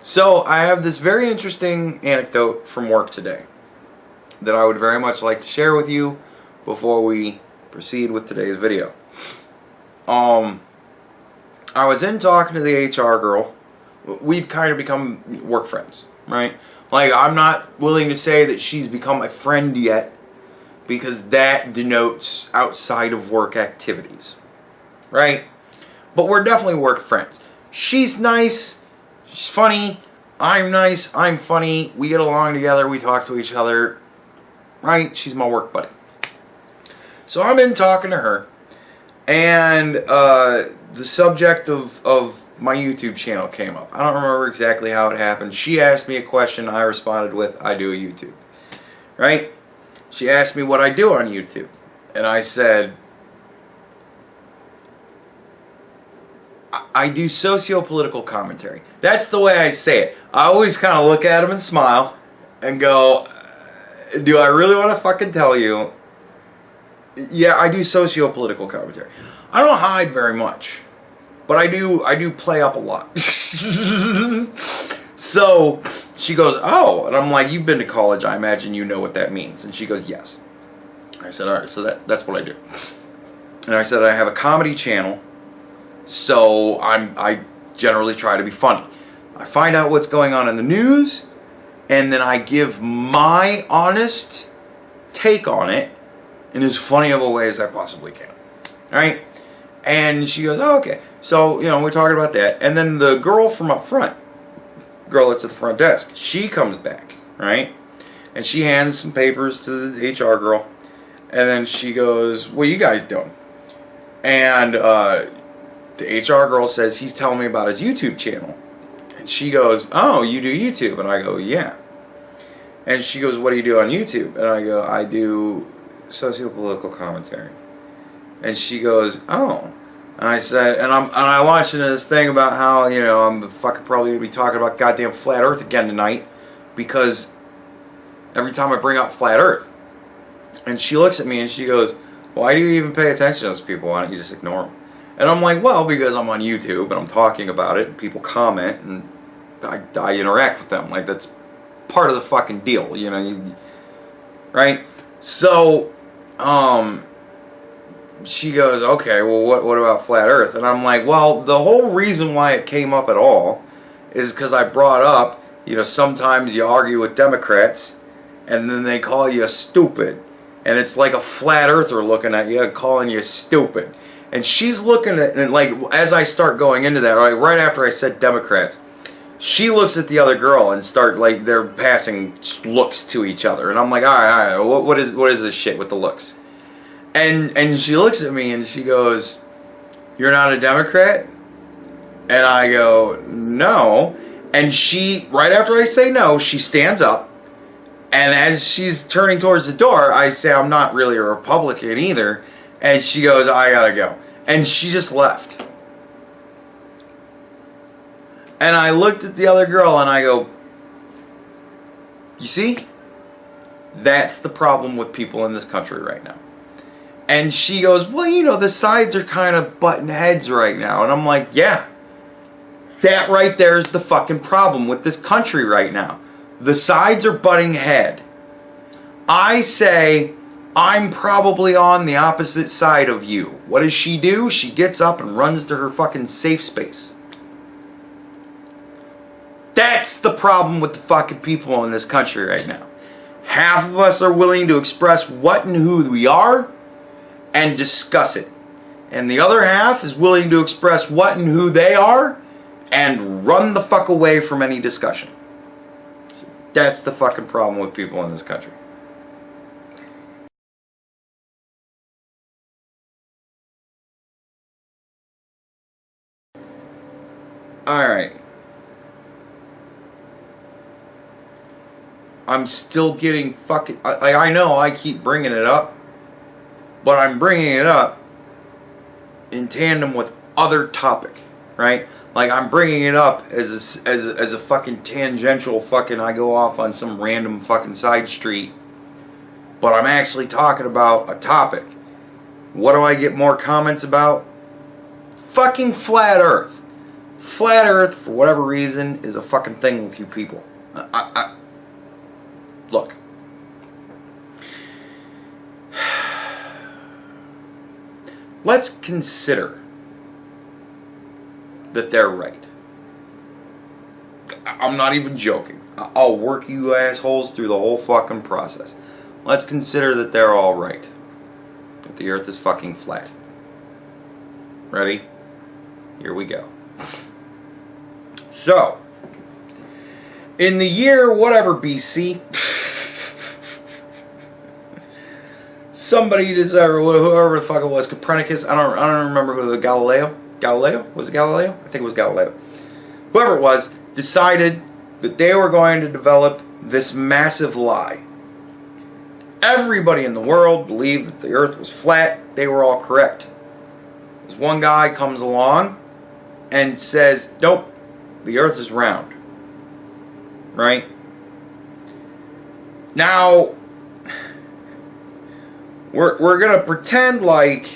So I have this very interesting anecdote from work today that I would very much like to share with you before we proceed with today's video. I was in talking to the HR girl. We've kind of become work friends, right? Like, I'm not willing to say that she's become my friend yet, because that denotes outside of work activities, right? But we're definitely work friends. She's nice, she's funny, I'm nice, I'm funny, we get along together, we talk to each other, right? She's my work buddy. So I'm in talking to her, and the subject of my YouTube channel came up. I don't remember exactly how it happened. She asked me a question, I responded with, I do a YouTube, right? She asked me what I do on YouTube, and I said, I do socio-political commentary. That's the way I say it. I always kind of look at them and smile and go, do I really want to fucking tell you? Yeah, I do socio-political commentary. I don't hide very much, but I do play up a lot. So she goes, oh, and I'm like, you've been to college, I imagine you know what that means. And she goes, yes. I said, all right, so that's what I do. And I said, I have a comedy channel, so I generally try to be funny. I find out what's going on in the news, and then I give my honest take on it in as funny of a way as I possibly can. All right? And she goes, oh, okay. So, you know, we're talking about that. And then the girl from up front, girl that's at the front desk, she comes back, right? And she hands some papers to the HR girl, and then she goes, what are you guys doing? And the HR girl says, he's telling me about his YouTube channel. And she goes, oh, you do YouTube? And I go, yeah. And she goes, what do you do on YouTube? And I go, I do socio-political commentary. And she goes, oh. And I said, and I launched into this thing about how, you know, I'm fucking probably going to be talking about goddamn Flat Earth again tonight, because every time I bring up Flat Earth. And she looks at me and she goes, why do you even pay attention to those people? Why don't you just ignore them? And I'm like, well, because I'm on YouTube and I'm talking about it and people comment and I interact with them. Like, that's part of the fucking deal, you know, right? So, she goes, okay, well, what about Flat Earth? And I'm like, well, the whole reason why it came up at all is because I brought up, you know, sometimes you argue with Democrats and then they call you stupid. And it's like a flat earther looking at you and calling you stupid. And she's looking at, and like, as I start going into that, right after I said Democrats, she looks at the other girl and start, like, they're passing looks to each other. And I'm like, all right, what is this shit with the looks? And she looks at me and she goes, you're not a Democrat? And I go, no. And she, right after I say no, she stands up. And as she's turning towards the door, I say, I'm not really a Republican either. And she goes, I gotta go. And she just left. And I looked at the other girl and I go, you see? That's the problem with people in this country right now. And she goes, well, you know, the sides are kind of butting heads right now. And I'm like, yeah. That right there is the fucking problem with this country right now. The sides are butting head. I say, I'm probably on the opposite side of you. What does she do? She gets up and runs to her fucking safe space. That's the problem with the fucking people in this country right now. Half of us are willing to express what and who we are and discuss it. And the other half is willing to express what and who they are and run the fuck away from any discussion. That's the fucking problem with people in this country. Alright. I'm still getting fucking... I know I keep bringing it up, but I'm bringing it up in tandem with other topic, right? Like, I'm bringing it up as a fucking tangential fucking, I go off on some random fucking side street, but I'm actually talking about a topic. What do I get more comments about? Fucking Flat Earth. Flat Earth, for whatever reason, is a fucking thing with you people. Look. Let's consider that they're right. I'm not even joking. I'll work you assholes through the whole fucking process. Let's consider that they're all right. That the earth is fucking flat. Ready? Here we go. So, in the year whatever BC, somebody decided, whoever the fuck it was, Copernicus, I don't remember who, Galileo? Was it Galileo? I think it was Galileo. Whoever it was, decided that they were going to develop this massive lie. Everybody in the world believed that the earth was flat. They were all correct. This one guy comes along and says, nope, the earth is round. Right? Now, we're going to pretend like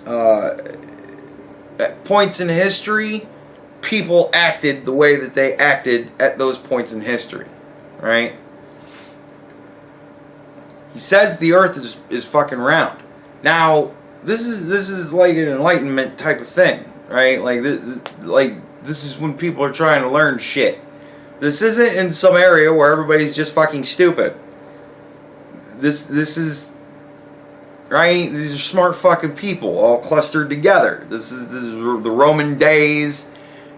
at points in history, people acted the way that they acted at those points in history. Right? He says the earth is fucking round. Now, this is like an enlightenment type of thing, right? This is when people are trying to learn shit. This isn't in some area where everybody's just fucking stupid. This is right. These are smart fucking people all clustered together. This is the Roman days,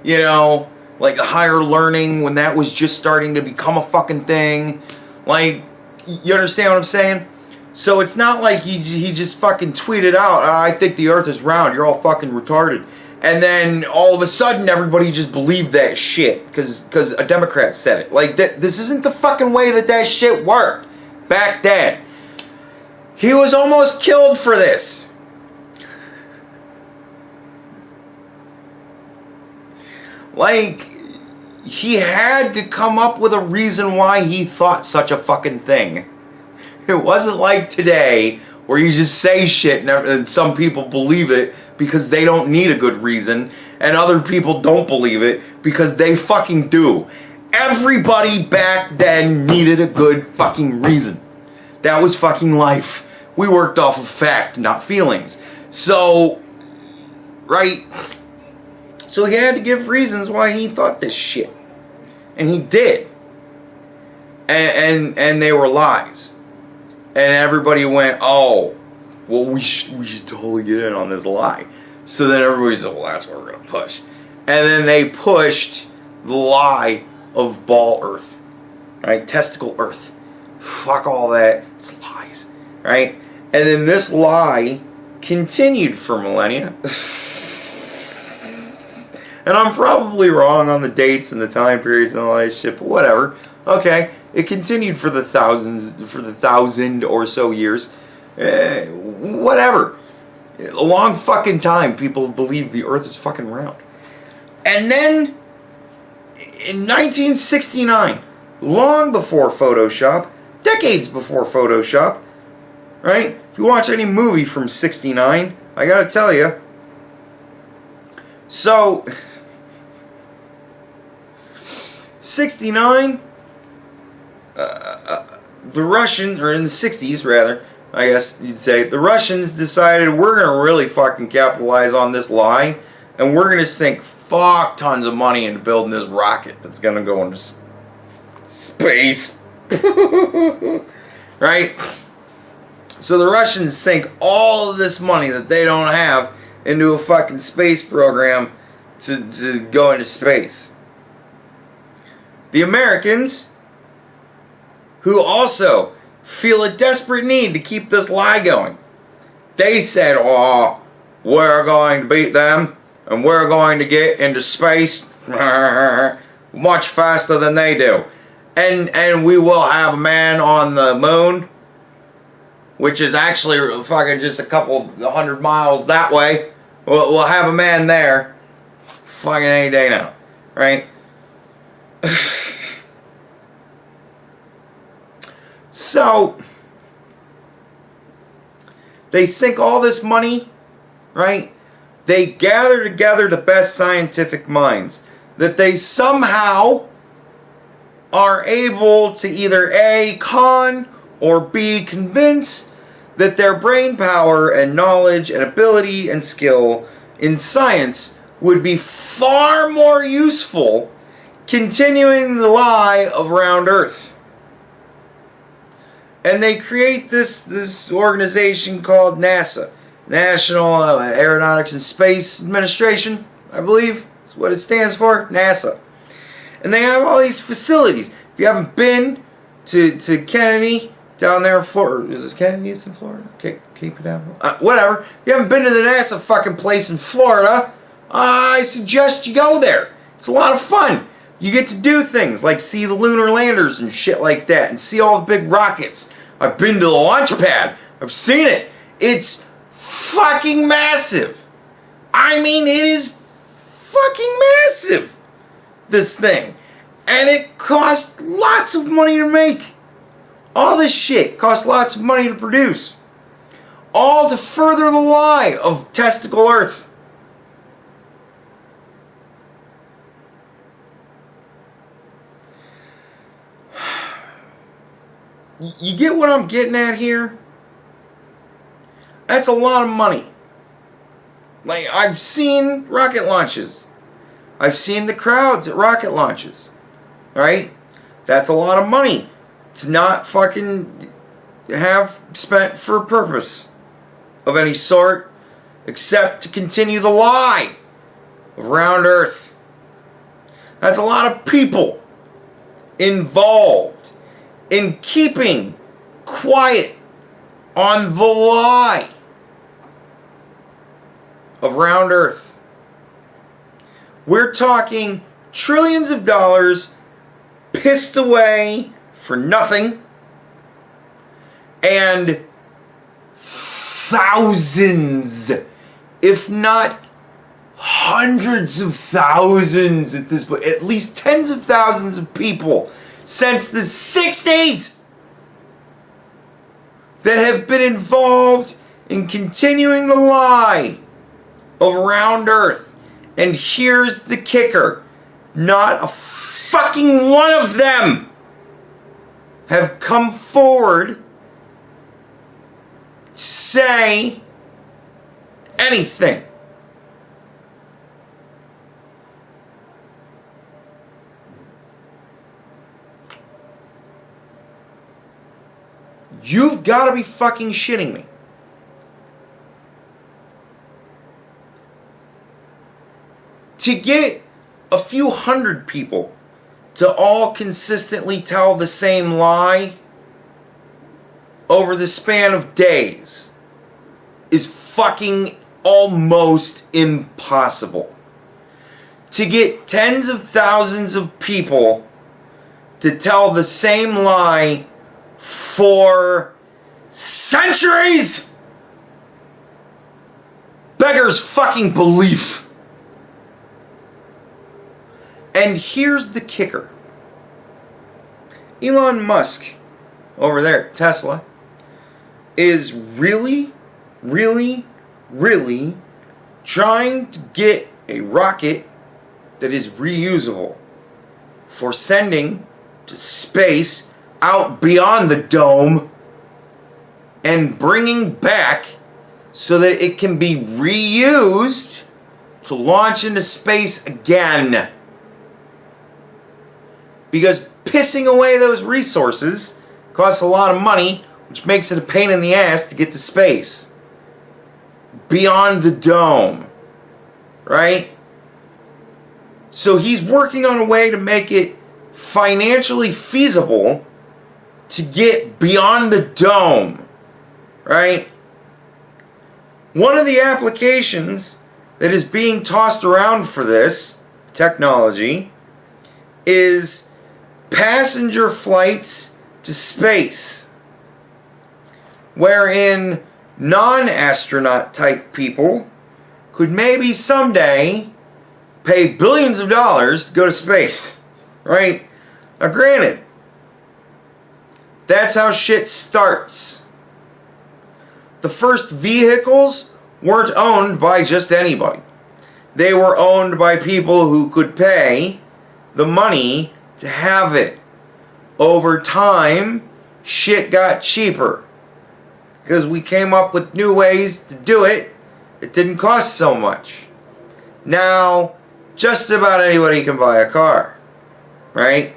you know, like the higher learning when that was just starting to become a fucking thing. Like, you understand what I'm saying? So it's not like he just fucking tweeted out, I think the earth is round, you're all fucking retarded. And then all of a sudden everybody just believed that shit because a Democrat said it. Like, this isn't the fucking way that shit worked back then. He was almost killed for this. Like, he had to come up with a reason why he thought such a fucking thing. It wasn't like today where you just say shit and some people believe it because they don't need a good reason, and other people don't believe it because they fucking do. Everybody back then needed a good fucking reason. That was fucking life. We worked off of fact, not feelings. So, right? So he had to give reasons why he thought this shit. And he did. And they were lies. And everybody went, oh, well, we should totally get in on this lie. So then everybody said, well, that's what we're going to push. And then they pushed the lie of ball earth. Right? Testicle earth. Fuck all that. It's lies. Right? And then this lie continued for millennia. And I'm probably wrong on the dates and the time periods and all that shit, but whatever. Okay. It continued for the 1,000 or so years. Whatever. A long fucking time people believe the earth is fucking round. And then, in 1969, long before Photoshop, decades before Photoshop, right? If you watch any movie from 69, I gotta tell you. So, 69... the Russians, or in the 60s rather, I guess you'd say, the Russians decided we're going to really fucking capitalize on this lie, and we're going to sink fuck tons of money into building this rocket that's going to go into space. Right? So the Russians sink all of this money that they don't have into a fucking space program to go into space. The Americans, who also feel a desperate need to keep this lie going, they said, oh, we're going to beat them and we're going to get into space much faster than they do. And we will have a man on the moon, which is actually fucking just a couple 100 miles that way. We'll have a man there fucking any day now, right? So, they sink all this money, right? they gather together the best scientific minds, that they somehow are able to either A, con, or B, convince that their brain power and knowledge and ability and skill in science would be far more useful continuing the lie of round Earth. And they create this organization called NASA, National Aeronautics and Space Administration, I believe is what it stands for, NASA. And they have all these facilities. If you haven't been to Kennedy down there in Florida, is it Kennedy? It's in Florida? Okay, keep it down. Whatever. If you haven't been to the NASA fucking place in Florida, I suggest you go there. It's a lot of fun. You get to do things like see the lunar landers and shit like that, and see all the big rockets. I've been to the launch pad. I've seen it. It's fucking massive. I mean, it is fucking massive, this thing. And it costs lots of money to make. All this shit costs lots of money to produce. All to further the lie of testicle Earth. You get what I'm getting at here? That's a lot of money. Like, I've seen rocket launches. I've seen the crowds at rocket launches. Right? That's a lot of money to not fucking have spent for a purpose of any sort, except to continue the lie of round Earth. That's a lot of people involved in keeping quiet on the lie of round Earth. We're talking trillions of dollars pissed away for nothing, and thousands, if not hundreds of thousands at this point, at least tens of thousands of people since the 60s that have been involved in continuing the lie of round Earth. And here's the kicker: not a fucking one of them have come forward to say anything. You've got to be fucking shitting me. To get a few hundred people to all consistently tell the same lie over the span of days is fucking almost impossible. To get tens of thousands of people to tell the same lie for centuries beggars fucking belief. And here's the kicker. Elon Musk over there at Tesla is really trying to get a rocket that is reusable for sending to space out beyond the dome and bringing back so that it can be reused to launch into space again. Because pissing away those resources costs a lot of money, which makes it a pain in the ass to get to space. Beyond the dome. Right? So he's working on a way to make it financially feasible to get beyond the dome. Right? One of the applications that is being tossed around for this technology is passenger flights to space, wherein non-astronaut type people could maybe someday pay billions of dollars to go to space, right? Now granted, that's how shit starts. The first vehicles weren't owned by just anybody. They were owned by people who could pay the money to have it. Over time, shit got cheaper. Because we came up with new ways to do it. It didn't cost so much. Now, just about anybody can buy a car. Right?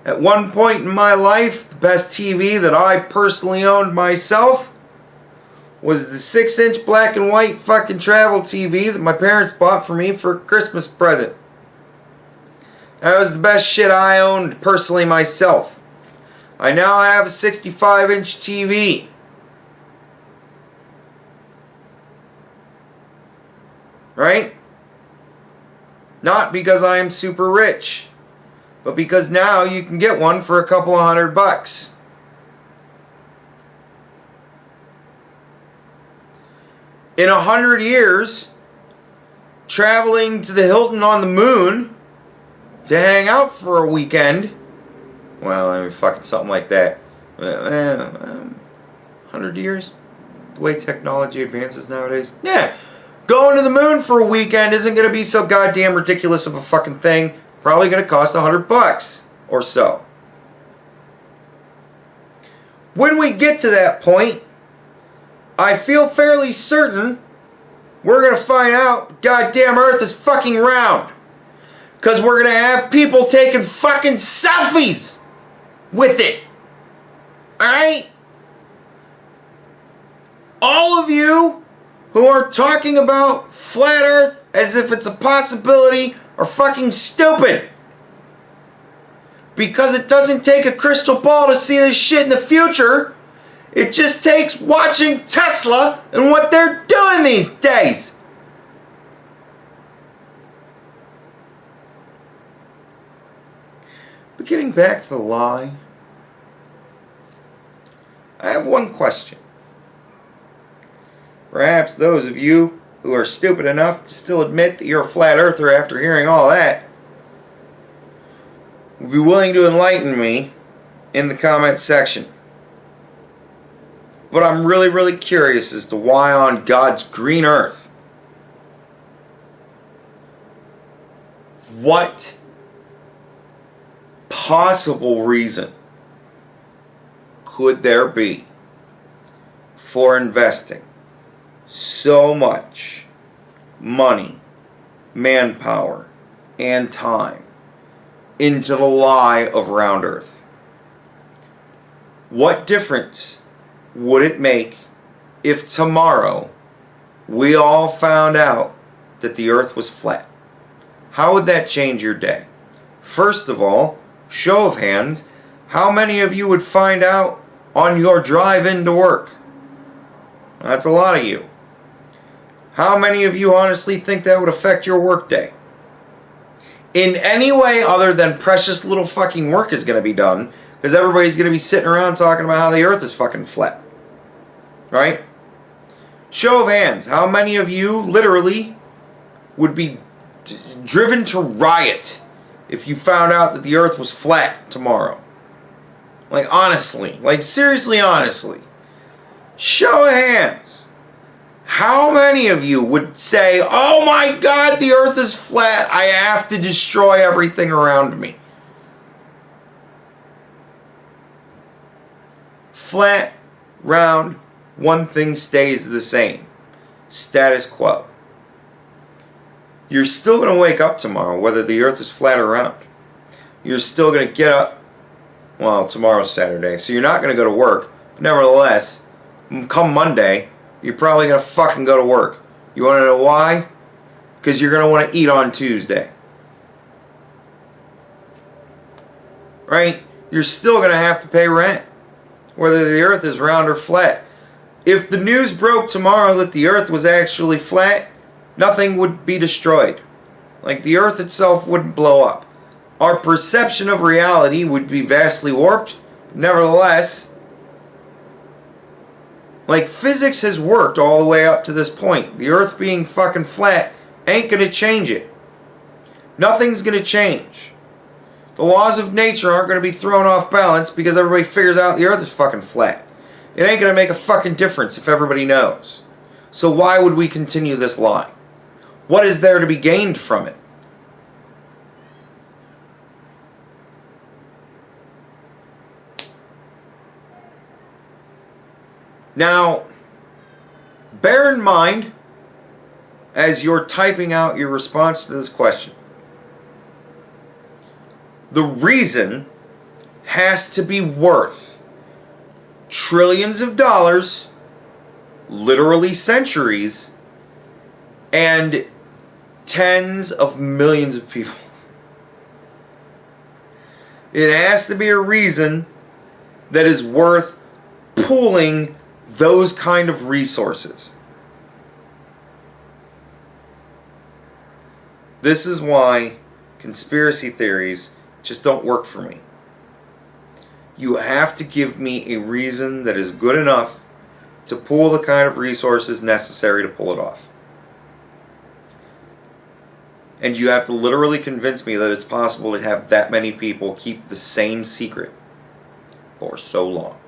At one point in my life, the best TV that I personally owned myself was the 6-inch black and white fucking travel TV that my parents bought for me for a Christmas present. That was the best shit I owned personally myself. I now have a 65-inch TV. Right? Not because I am super rich, but because now you can get one for a couple of $100. In 100 years, traveling to the Hilton on the moon to hang out for a weekend, well, I mean, fucking something like that. 100 years? The way technology advances nowadays? Yeah. Going to the moon for a weekend isn't going to be so goddamn ridiculous of a fucking thing. Probably going to cost $100 or so. When we get to that point, I feel fairly certain we're going to find out goddamn Earth is fucking round. Because we're going to have people taking fucking selfies with it. Alright? All of you who are talking about flat Earth as if it's a possibility are fucking stupid. Because it doesn't take a crystal ball to see this shit in the future. It just takes watching Tesla and what they're doing these days. But getting back to the lie, I have one question. Perhaps those of you who are stupid enough to still admit that you're a flat earther after hearing all that would be willing to enlighten me in the comments section. But I'm really, really curious as to why on God's green earth, what possible reason could there be for investing so much money, manpower, and time into the lie of round earth? What difference would it make if tomorrow we all found out that the earth was flat? How would that change your day? First of all, show of hands, how many of you would find out on your drive into work? That's a lot of you. How many of you honestly think that would affect your work day? In any way other than precious little fucking work is going to be done, because everybody's going to be sitting around talking about how the earth is fucking flat. Right? Show of hands, how many of you literally would be driven to riot if you found out that the earth was flat tomorrow? Like honestly, like seriously honestly. Show of hands. How many of you would say, oh my God, the earth is flat, I have to destroy everything around me? Flat, round, one thing stays the same. Status quo. You're still going to wake up tomorrow, whether the earth is flat or round. You're still going to get up, well, tomorrow's Saturday, so you're not going to go to work. But nevertheless, come Monday, you're probably going to fucking go to work. You want to know why? Because you're going to want to eat on Tuesday. Right? You're still going to have to pay rent, whether the earth is round or flat. If the news broke tomorrow that the earth was actually flat, nothing would be destroyed. Like the earth itself wouldn't blow up. Our perception of reality would be vastly warped. Nevertheless, like physics has worked all the way up to this point. The earth being fucking flat ain't going to change it. Nothing's going to change. The laws of nature aren't going to be thrown off balance because everybody figures out the earth is fucking flat. It ain't going to make a fucking difference if everybody knows. So why would we continue this lie? What is there to be gained from it? Now, bear in mind, as you're typing out your response to this question, the reason has to be worth trillions of dollars, literally centuries, and tens of millions of people. It has to be a reason that is worth pooling those kind of resources. This is why conspiracy theories just don't work for me. You have to give me a reason that is good enough to pool the kind of resources necessary to pull it off. And you have to literally convince me that it's possible to have that many people keep the same secret for so long.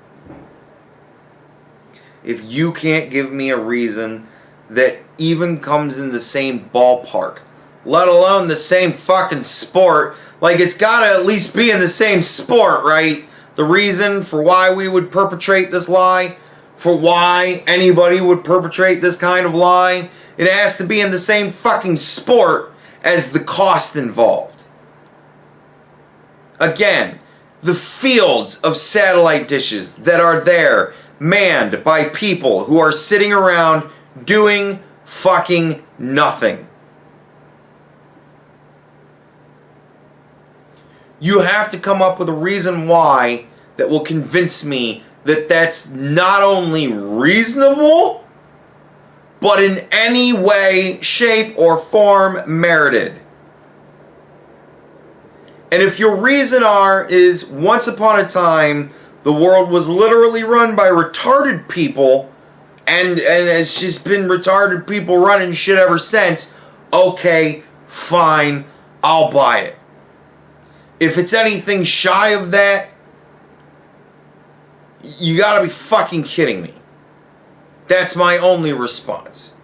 If you can't give me a reason that even comes in the same ballpark, let alone the same fucking sport, like it's gotta at least be in the same sport, right? The reason for why we would perpetrate this lie, for why anybody would perpetrate this kind of lie, it has to be in the same fucking sport as the cost involved. Again, the fields of satellite dishes that are there, manned by people who are sitting around doing fucking nothing. You have to come up with a reason why that will convince me that that's not only reasonable, but in any way, shape, or form merited. And if your reason is once upon a time the world was literally run by retarded people, and it's just been retarded people running shit ever since, okay, fine, I'll buy it. If it's anything shy of that, you gotta be fucking kidding me. That's my only response.